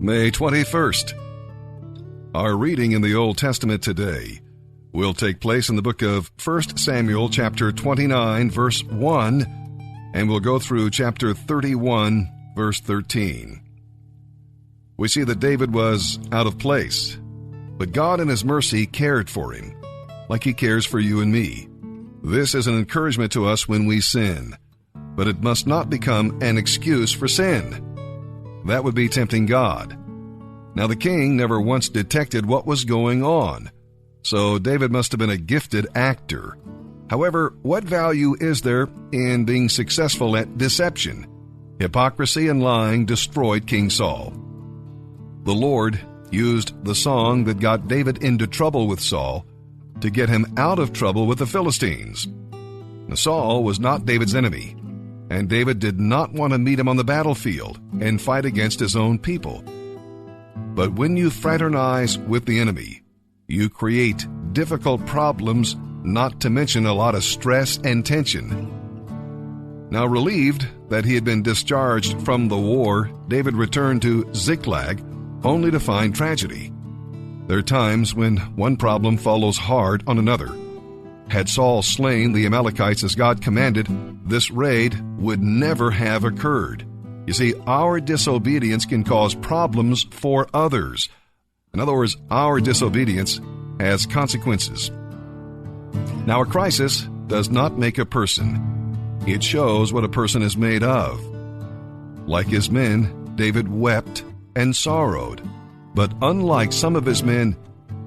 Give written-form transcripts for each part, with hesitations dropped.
May 21st. Our reading in the Old Testament today will take place in the book of 1 Samuel chapter 29, verse 1, and we'll go through chapter 31, verse 13. We see that David was out of place, but God in His mercy cared for him, like He cares for you and me. This is an encouragement to us when we sin, but it must not become an excuse for sin. That would be tempting God. Now, the king never once detected what was going on, so David must have been a gifted actor. However, what value is there in being successful at deception? Hypocrisy and lying destroyed King Saul. The Lord used the song that got David into trouble with Saul to get him out of trouble with the Philistines. Now, Saul was not David's enemy, and David did not want to meet him on the battlefield and fight against his own people. But when you fraternize with the enemy, you create difficult problems, not to mention a lot of stress and tension. Now, relieved that he had been discharged from the war, David returned to Ziklag, only to find tragedy. There are times when one problem follows hard on another. Had Saul slain the Amalekites as God commanded, this raid would never have occurred. You see, our disobedience can cause problems for others. In other words, our disobedience has consequences. Now, a crisis does not make a person. It shows what a person is made of. Like his men, David wept and sorrowed. But unlike some of his men,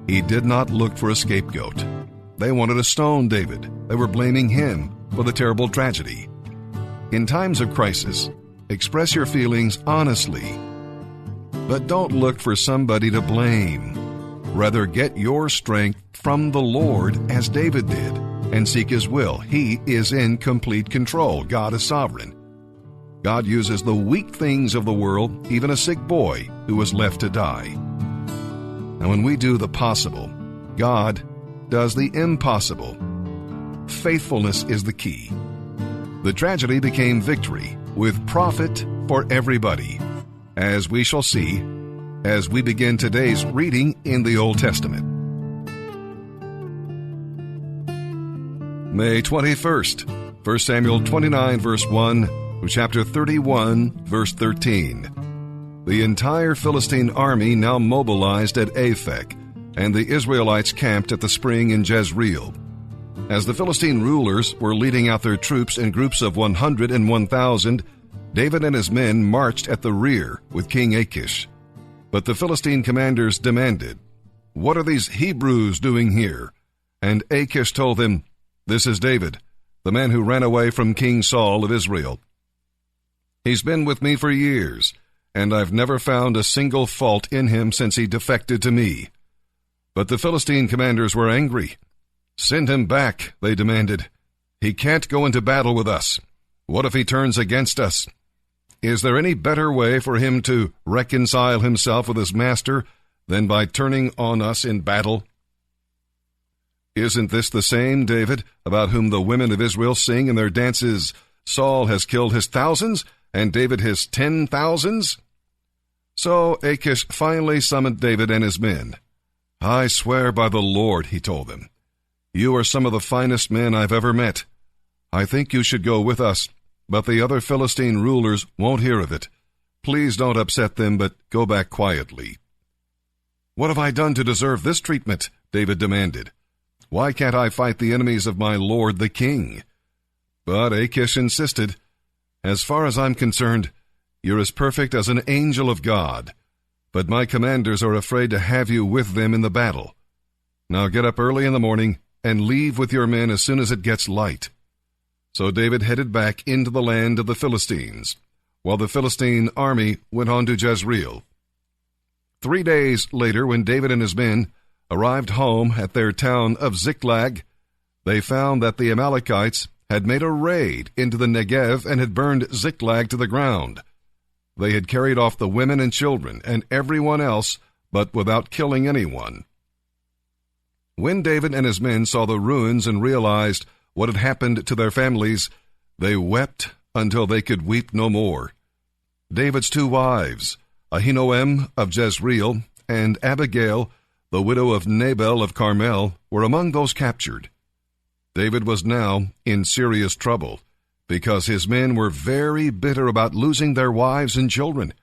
he did not look for a scapegoat. They wanted to stone David. They were blaming him for the terrible tragedy. In times of crisis, express your feelings honestly. But don't look for somebody to blame. Rather, get your strength from the Lord as David did, and seek His will. He is in complete control. God is sovereign. God uses the weak things of the world, even a sick boy who was left to die. Now, when we do the possible, God does the impossible. Faithfulness is the key. The tragedy became victory, with profit for everybody, as we shall see as we begin today's reading in the Old Testament. May 21st, 1 Samuel 29, verse 1, to chapter 31, verse 13. The entire Philistine army now mobilized at Aphek, and the Israelites camped at the spring in Jezreel. As the Philistine rulers were leading out their troops in groups of 100 and 1,000, David and his men marched at the rear with King Achish. But the Philistine commanders demanded, "What are these Hebrews doing here?" And Achish told them, "This is David, the man who ran away from King Saul of Israel. He's been with me for years, and I've never found a single fault in him since he defected to me." But the Philistine commanders were angry. "Send him back," they demanded. "He can't go into battle with us. What if he turns against us? Is there any better way for him to reconcile himself with his master than by turning on us in battle? Isn't this the same David about whom the women of Israel sing in their dances, 'Saul has killed his thousands, and David his 10,000s? So Achish finally summoned David and his men. "I swear by the Lord," he told them, "you are some of the finest men I've ever met. I think you should go with us, but the other Philistine rulers won't hear of it. Please don't upset them, but go back quietly." "What have I done to deserve this treatment?" David demanded. "Why can't I fight the enemies of my lord the king?" But Achish insisted, "As far as I'm concerned, you're as perfect as an angel of God. But my commanders are afraid to have you with them in the battle. Now get up early in the morning and leave with your men as soon as it gets light." So David headed back into the land of the Philistines, while the Philistine army went on to Jezreel. 3 days later, when David and his men arrived home at their town of Ziklag, they found that the Amalekites had made a raid into the Negev and had burned Ziklag to the ground. They had carried off the women and children and everyone else, but without killing anyone. When David and his men saw the ruins and realized what had happened to their families, they wept until they could weep no more. David's 2 wives, Ahinoam of Jezreel, and Abigail, the widow of Nabal of Carmel, were among those captured. David was now in serious trouble, because his men were very bitter about losing their wives and children,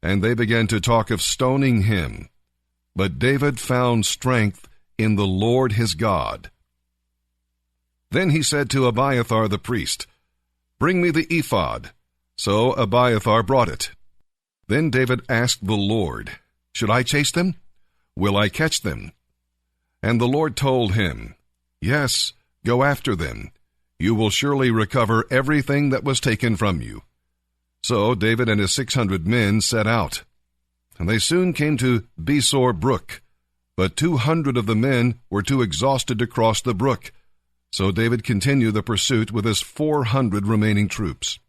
and they began to talk of stoning him. But David found strength in the Lord his God. Then he said to Abiathar the priest, "Bring me the ephod." So Abiathar brought it. Then David asked the Lord, "Should I chase them? Will I catch them?" And the Lord told him, "Yes, go after them. You will surely recover everything that was taken from you." So David and his 600 men set out. And they soon came to Besor brook, but 200 of the men were too exhausted to cross the brook. So David continued the pursuit with his 400 remaining troops.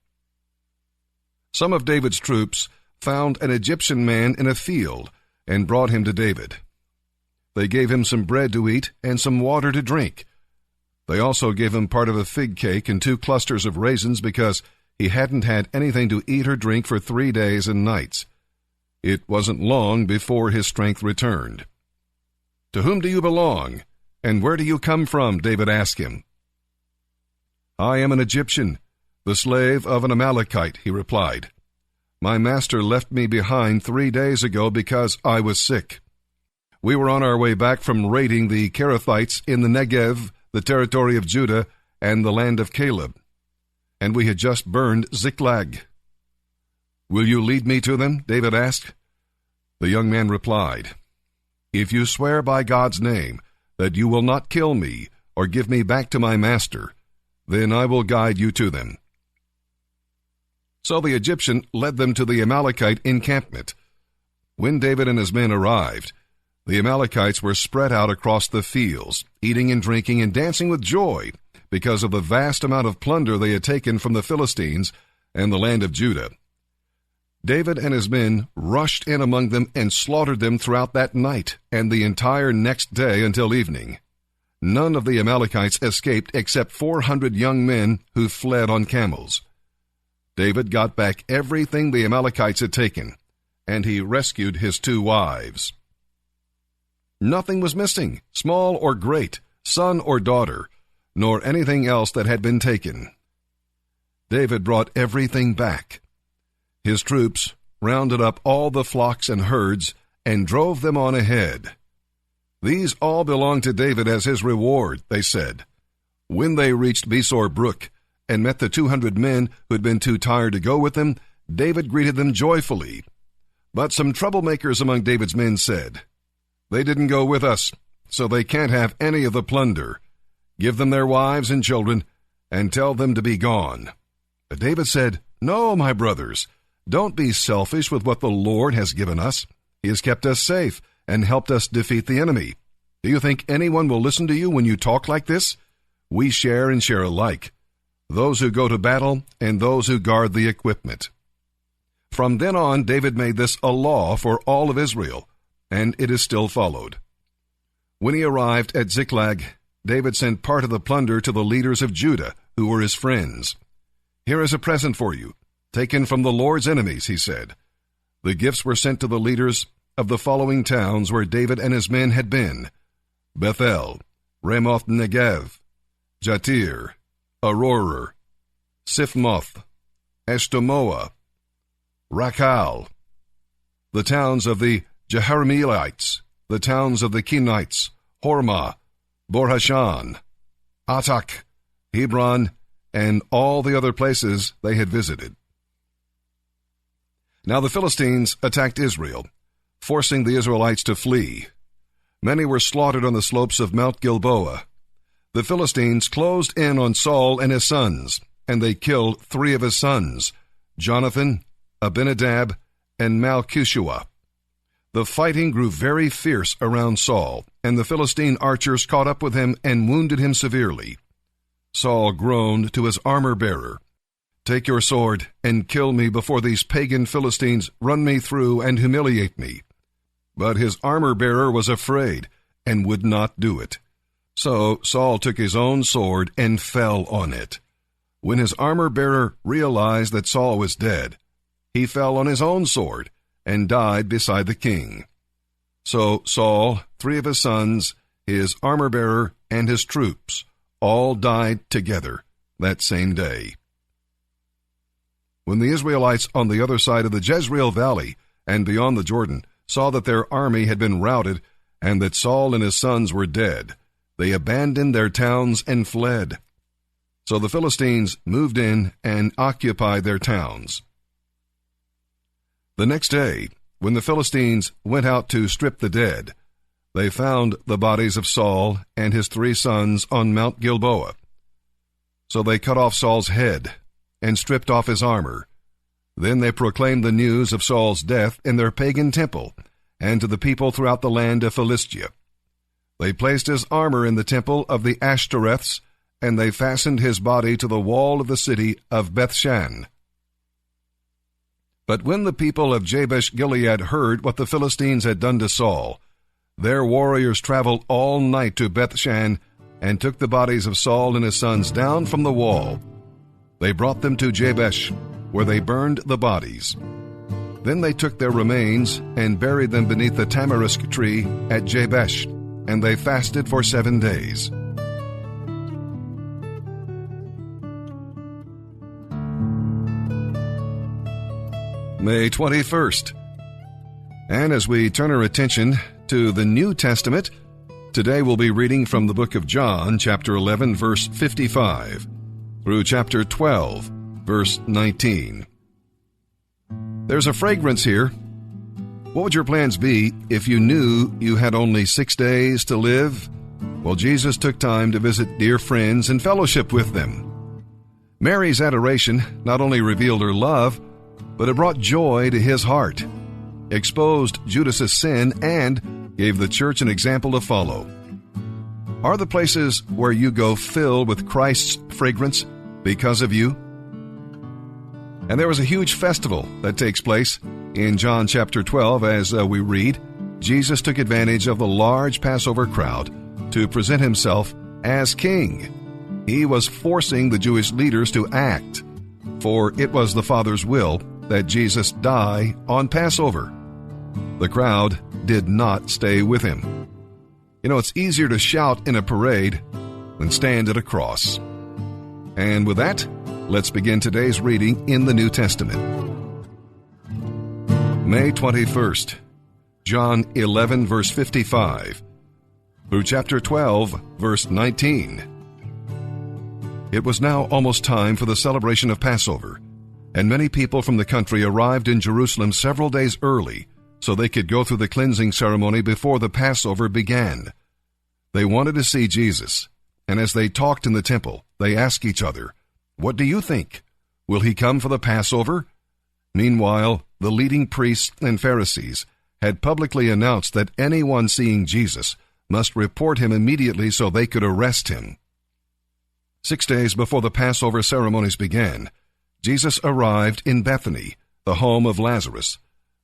Some of David's troops found an Egyptian man in a field and brought him to David. They gave him some bread to eat and some water to drink. They also gave him part of a fig cake and 2 clusters of raisins because he hadn't had anything to eat or drink for 3 days and nights. It wasn't long before his strength returned. "To whom do you belong, and where do you come from?" David asked him. "I am an Egyptian, the slave of an Amalekite," he replied. "My master left me behind 3 days ago because I was sick. We were on our way back from raiding the Kerethites in the Negev, the territory of Judah, and the land of Caleb, and we had just burned Ziklag." "Will you lead me to them?" David asked. The young man replied, "If you swear by God's name that you will not kill me or give me back to my master, then I will guide you to them." So the Egyptian led them to the Amalekite encampment. When David and his men arrived, the Amalekites were spread out across the fields, eating and drinking and dancing with joy because of the vast amount of plunder they had taken from the Philistines and the land of Judah. David and his men rushed in among them and slaughtered them throughout that night and the entire next day until evening. None of the Amalekites escaped except 400 young men who fled on camels. David got back everything the Amalekites had taken, and he rescued his 2 wives. Nothing was missing, small or great, son or daughter, nor anything else that had been taken. David brought everything back. His troops rounded up all the flocks and herds and drove them on ahead. "These all belong to David as his reward," they said. When they reached Besor brook and met the 200 men who had been too tired to go with them, David greeted them joyfully. But some troublemakers among David's men said, "They didn't go with us, so they can't have any of the plunder. Give them their wives and children, and tell them to be gone." But David said, "No, my brothers, don't be selfish with what the Lord has given us. He has kept us safe and helped us defeat the enemy. Do you think anyone will listen to you when you talk like this? We share and share alike, those who go to battle and those who guard the equipment." From then on, David made this a law for all of Israel, and it is still followed. When he arrived at Ziklag, David sent part of the plunder to the leaders of Judah, who were his friends. "Here is a present for you, taken from the Lord's enemies," he said. The gifts were sent to the leaders of the following towns where David and his men had been: Bethel, Ramoth Negev, Jatir, Aroer, Sifmoth, Eshtemoa, Rakal, the towns of the Jeharameelites, the towns of the Kenites, Hormah, Borhashan, Atak, Hebron, and all the other places they had visited. Now the Philistines attacked Israel, forcing the Israelites to flee. Many were slaughtered on the slopes of Mount Gilboa. The Philistines closed in on Saul and his sons, and they killed 3 of his sons, Jonathan, Abinadab, and Malchishua. The fighting grew very fierce around Saul, and the Philistine archers caught up with him and wounded him severely. Saul groaned to his armor-bearer, "Take your sword and kill me before these pagan Philistines run me through and humiliate me." But his armor-bearer was afraid and would not do it. So Saul took his own sword and fell on it. When his armor-bearer realized that Saul was dead, he fell on his own sword and died beside the king. So Saul, 3 of his sons, his armor-bearer, and his troops all died together that same day. When the Israelites on the other side of the Jezreel Valley and beyond the Jordan saw that their army had been routed and that Saul and his sons were dead, they abandoned their towns and fled. So the Philistines moved in and occupied their towns. The next day, when the Philistines went out to strip the dead, they found the bodies of Saul and his 3 sons on Mount Gilboa. So they cut off Saul's head and stripped off his armor. Then they proclaimed the news of Saul's death in their pagan temple and to the people throughout the land of Philistia. They placed his armor in the temple of the Ashtoreths, and they fastened his body to the wall of the city of Bethshan. But when the people of Jabesh Gilead heard what the Philistines had done to Saul, their warriors traveled all night to Bethshan and took the bodies of Saul and his sons down from the wall. They brought them to Jabesh, where they burned the bodies. Then they took their remains and buried them beneath the tamarisk tree at Jabesh, and they fasted for 7 days. May 21st. And as we turn our attention to the New Testament, today we'll be reading from the book of John, chapter 11, verse 55, through chapter 12, verse 19. There's a fragrance here. What would your plans be if you knew you had only 6 days to live? Well, Jesus took time to visit dear friends and fellowship with them. Mary's adoration not only revealed her love, but it brought joy to his heart, exposed Judas's sin, and gave the church an example to follow. Are the places where you go filled with Christ's fragrance because of you? And there was a huge festival that takes place in John chapter 12. As we read, Jesus took advantage of the large Passover crowd to present himself as king. He was forcing the Jewish leaders to act, for it was the Father's will that Jesus die on Passover. The crowd did not stay with him. You know, it's easier to shout in a parade than stand at a cross. And with that, let's begin today's reading in the New Testament. May 21st, John 11, verse 55, through chapter 12, verse 19. It was now almost time for the celebration of Passover, and many people from the country arrived in Jerusalem several days early so they could go through the cleansing ceremony before the Passover began. They wanted to see Jesus, and as they talked in the temple, they asked each other, "What do you think? Will he come for the Passover?" Meanwhile, the leading priests and Pharisees had publicly announced that anyone seeing Jesus must report him immediately so they could arrest him. 6 days before the Passover ceremonies began, Jesus arrived in Bethany, the home of Lazarus,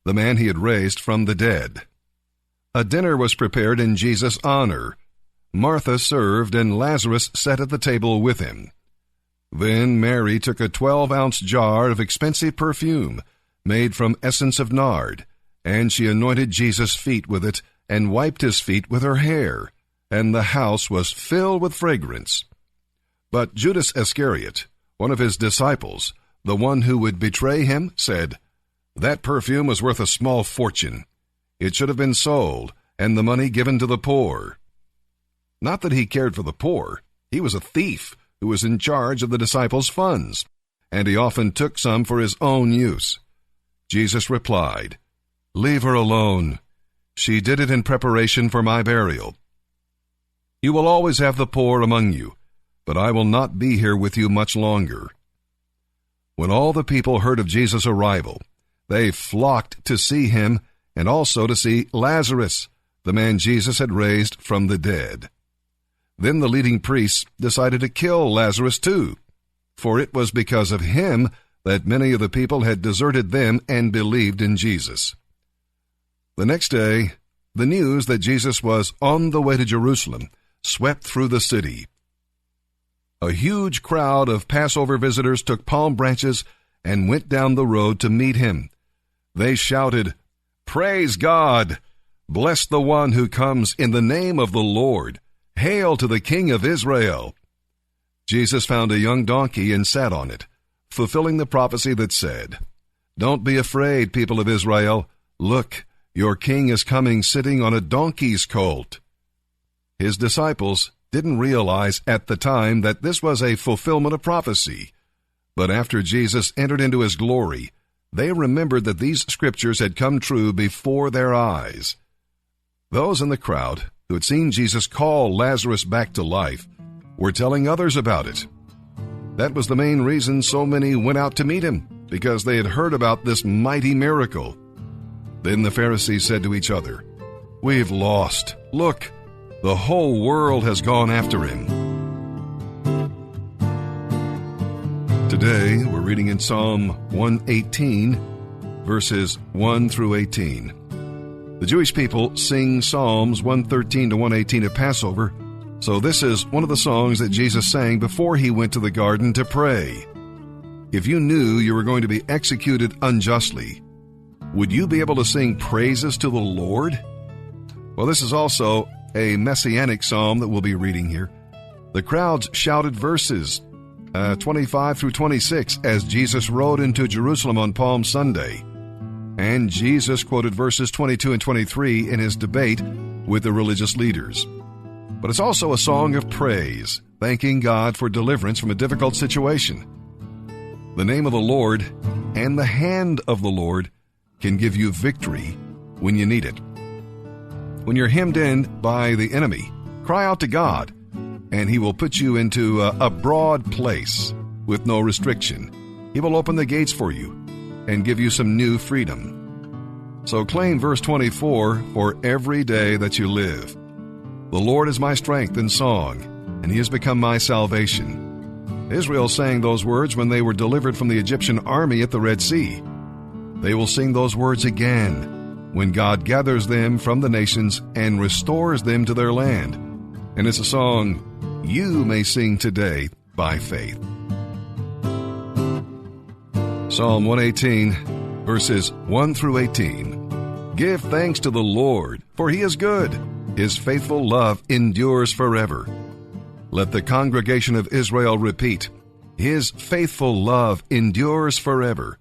the man he had raised from the dead. A dinner was prepared in Jesus' honor. Martha served, and Lazarus sat at the table with him. Then Mary took a 12-ounce jar of expensive perfume made from essence of nard, and she anointed Jesus' feet with it and wiped his feet with her hair, and the house was filled with fragrance. But Judas Iscariot, one of his disciples, the one who would betray him, said, "That perfume was worth a small fortune. It should have been sold, and the money given to the poor." Not that he cared for the poor. He was a thief who was in charge of the disciples' funds, and he often took some for his own use. Jesus replied, "Leave her alone. She did it in preparation for my burial. You will always have the poor among you, but I will not be here with you much longer." When all the people heard of Jesus' arrival, they flocked to see him and also to see Lazarus, the man Jesus had raised from the dead. Then the leading priests decided to kill Lazarus too, for it was because of him that many of the people had deserted them and believed in Jesus. The next day, the news that Jesus was on the way to Jerusalem swept through the city. A huge crowd of Passover visitors took palm branches and went down the road to meet him. They shouted, Praise God! Bless the one who comes in the name of the Lord. Hail to the King of Israel! Jesus found a young donkey and sat on it, fulfilling the prophecy that said, Don't be afraid, people of Israel. Look, your king is coming sitting on a donkey's colt. His disciples didn't realize at the time that this was a fulfillment of prophecy. But after Jesus entered into his glory, they remembered that these scriptures had come true before their eyes. Those in the crowd who had seen Jesus call Lazarus back to life were telling others about it. That was the main reason so many went out to meet him, because they had heard about this mighty miracle. Then the Pharisees said to each other, We've lost. Look, the whole world has gone after him. Today, we're reading in Psalm 118, verses 1 through 18. The Jewish people sing Psalms 113 to 118 at Passover, so this is one of the songs that Jesus sang before he went to the garden to pray. If you knew you were going to be executed unjustly, would you be able to sing praises to the Lord? Well, this is also a messianic psalm that we'll be reading here. The crowds shouted verses 25 through 26 as Jesus rode into Jerusalem on Palm Sunday. And Jesus quoted verses 22 and 23 in his debate with the religious leaders. But it's also a song of praise, thanking God for deliverance from a difficult situation. The name of the Lord and the hand of the Lord can give you victory when you need it. When you're hemmed in by the enemy, cry out to God, and he will put you into a broad place with no restriction. He will open the gates for you and give you some new freedom. So claim verse 24 for every day that you live. The Lord is my strength and song, and he has become my salvation. Israel sang those words when they were delivered from the Egyptian army at the Red Sea. They will sing those words again when God gathers them from the nations and restores them to their land. And it's a song you may sing today by faith. Psalm 118, verses 1 through 18. Give thanks to the Lord, for he is good. His faithful love endures forever. Let the congregation of Israel repeat, His faithful love endures forever.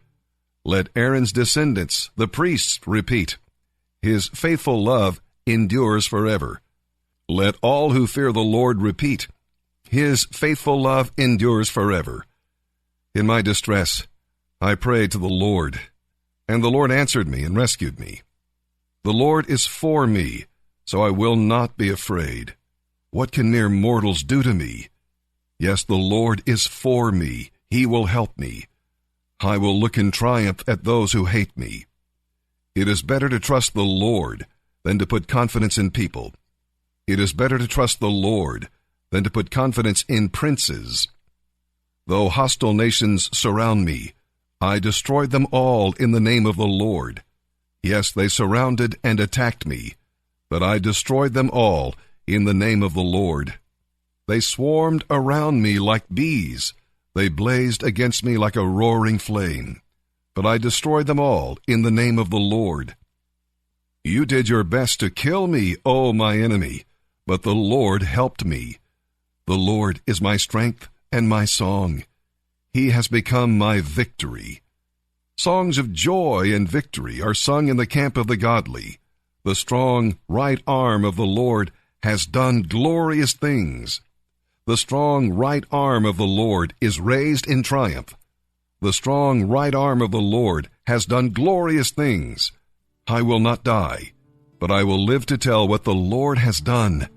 Let Aaron's descendants, the priests, repeat, His faithful love endures forever. Let all who fear the Lord repeat, His faithful love endures forever. In my distress, I prayed to the Lord, and the Lord answered me and rescued me. The Lord is for me, so I will not be afraid. What can mere mortals do to me? Yes, the Lord is for me. He will help me. I will look in triumph at those who hate me. It is better to trust the Lord than to put confidence in people. It is better to trust the Lord than to put confidence in princes. Though hostile nations surround me, I destroyed them all in the name of the Lord. Yes, they surrounded and attacked me, but I destroyed them all in the name of the Lord. They swarmed around me like bees. They blazed against me like a roaring flame, but I destroyed them all in the name of the Lord. You did your best to kill me, O my enemy, but the Lord helped me. The Lord is my strength and my song. He has become my victory. Songs of joy and victory are sung in the camp of the godly. The strong right arm of the Lord has done glorious things. The strong right arm of the Lord is raised in triumph. The strong right arm of the Lord has done glorious things. I will not die, but I will live to tell what the Lord has done.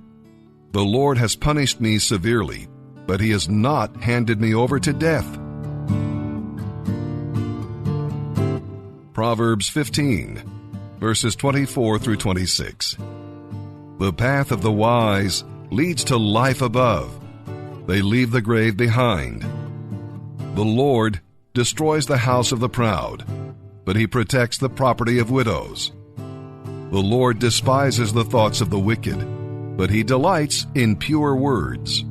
The Lord has punished me severely, but he has not handed me over to death. Proverbs 15, verses 24 through 26. The path of the wise leads to life above. They leave the grave behind. The Lord destroys the house of the proud, but he protects the property of widows. The Lord despises the thoughts of the wicked, but he delights in pure words.